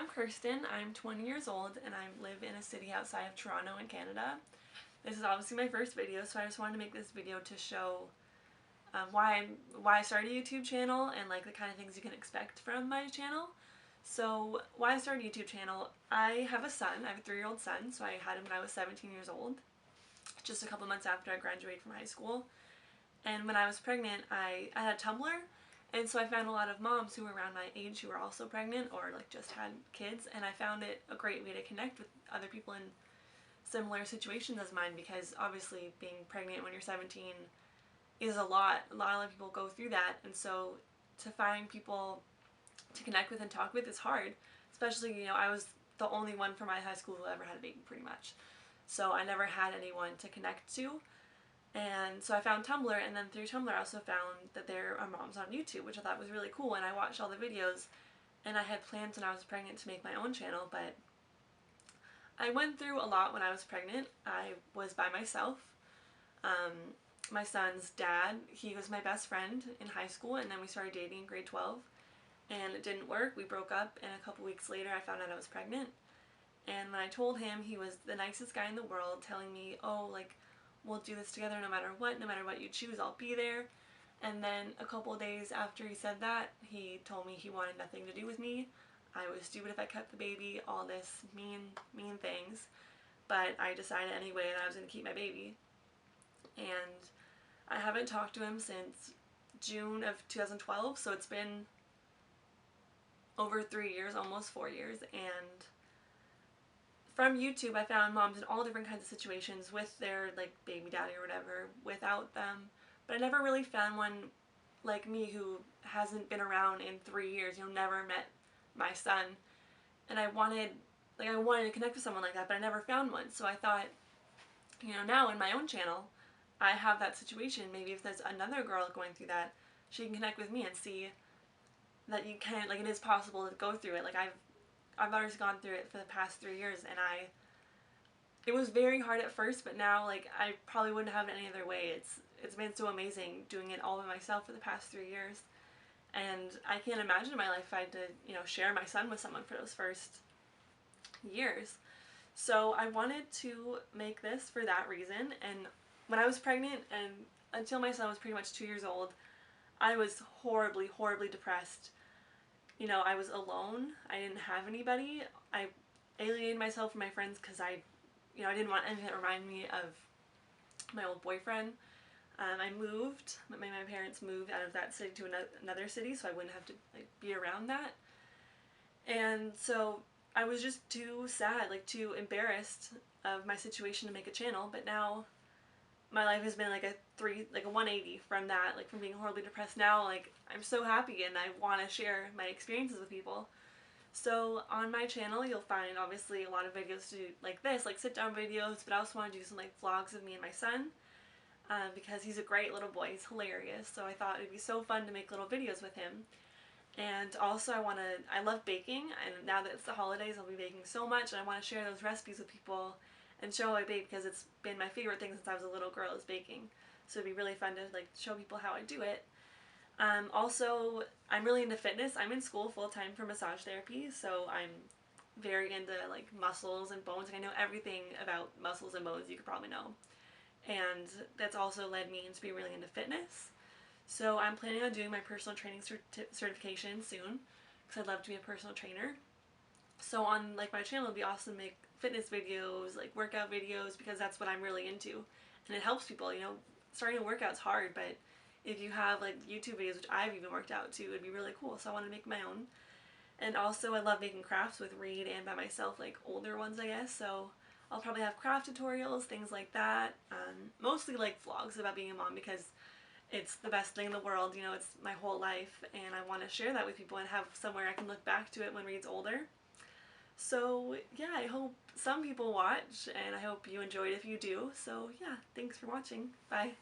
I'm Kirsten, I'm 20 years old, and I live in a city outside of Toronto in Canada. This is obviously my first video, so I just wanted to make this video to show why I started a YouTube channel and like the kind of things you can expect from my channel. So why I started a YouTube channel, I have a son, I have a 3-year-old son, so I had him when I was 17 years old, just a couple months after I graduated from high school. And when I was pregnant, I had a Tumblr, and so I found a lot of moms who were around my age who were also pregnant or like just had kids, and I found it a great way to connect with other people in similar situations as mine, because obviously being pregnant when you're 17 is a lot. A lot of people go through that, and so to find people to connect with and talk with is hard. Especially, you know, I was the only one from my high school who ever had a baby pretty much. So I never had anyone to connect to. And so I found Tumblr, and then through Tumblr I also found that there are moms on YouTube, which I thought was really cool, and I watched all the videos, and I had plans when I was pregnant to make my own channel, but I went through a lot when I was pregnant. I was by myself. My son's dad, he was my best friend in high school, and then we started dating in grade 12, and it didn't work. We broke up, and a couple weeks later I found out I was pregnant. And when I told him, he was the nicest guy in the world, telling me, oh, like, we'll do this together no matter what you choose, I'll be there. And then a couple of days after he said that, he told me he wanted nothing to do with me. I was stupid if I kept the baby, all this mean things. But I decided anyway that I was going to keep my baby. And I haven't talked to him since June of 2012, so it's been over 3 years, almost 4 years, and from YouTube I found moms in all different kinds of situations with their like baby daddy or whatever, without them, but I never really found one like me who hasn't been around in 3 years, you know, never met my son, and I wanted to connect with someone like that, but I never found one. So I thought, you know, now in my own channel I have that situation. Maybe if there's another girl going through that, she can connect with me and see that you can, like, it is possible to go through it. Like I've already gone through it for the past 3 years, and it was very hard at first, but now, like, I probably wouldn't have it any other way. It's been so amazing doing it all by myself for the past 3 years, and I can't imagine my life if I had to, you know, share my son with someone for those first years. So I wanted to make this for that reason. And when I was pregnant and until my son was pretty much 2 years old, I was horribly, horribly depressed. You know, I was alone. I didn't have anybody. I alienated myself from my friends because I didn't want anything that reminded me of my old boyfriend. I moved. My parents moved out of that city to another city, so I wouldn't have to like be around that. And so I was just too sad, like too embarrassed of my situation to make a channel. But now my life has been like a 180 from that, like from being horribly depressed. Now, like, I'm so happy and I want to share my experiences with people. So on my channel you'll find obviously a lot of videos to do like this, like sit down videos, but I also want to do some like vlogs of me and my son, because he's a great little boy, he's hilarious, so I thought it'd be so fun to make little videos with him. And also I love baking, and now that it's the holidays I'll be baking so much, and I want to share those recipes with people and show how I bake, because it's been my favorite thing since I was a little girl, is baking. So it'd be really fun to like show people how I do it. Also, I'm really into fitness. I'm in school full-time for massage therapy, so I'm very into like muscles and bones. I know everything about muscles and bones you could probably know. And that's also led me into being really into fitness. So I'm planning on doing my personal training certification soon, because I'd love to be a personal trainer. So on like my channel it'd be awesome to make fitness videos, like workout videos, because that's what I'm really into. And it helps people, you know, starting a workout's hard, but if you have like YouTube videos, which I've even worked out too, it'd be really cool. So I want to make my own. And also I love making crafts with Reed and by myself, like older ones I guess, so I'll probably have craft tutorials, things like that. Mostly like vlogs about being a mom, because it's the best thing in the world, you know, it's my whole life, and I want to share that with people and have somewhere I can look back to it when Reed's older. So yeah, I hope some people watch, and I hope you enjoyed if you do. So yeah, thanks for watching. Bye.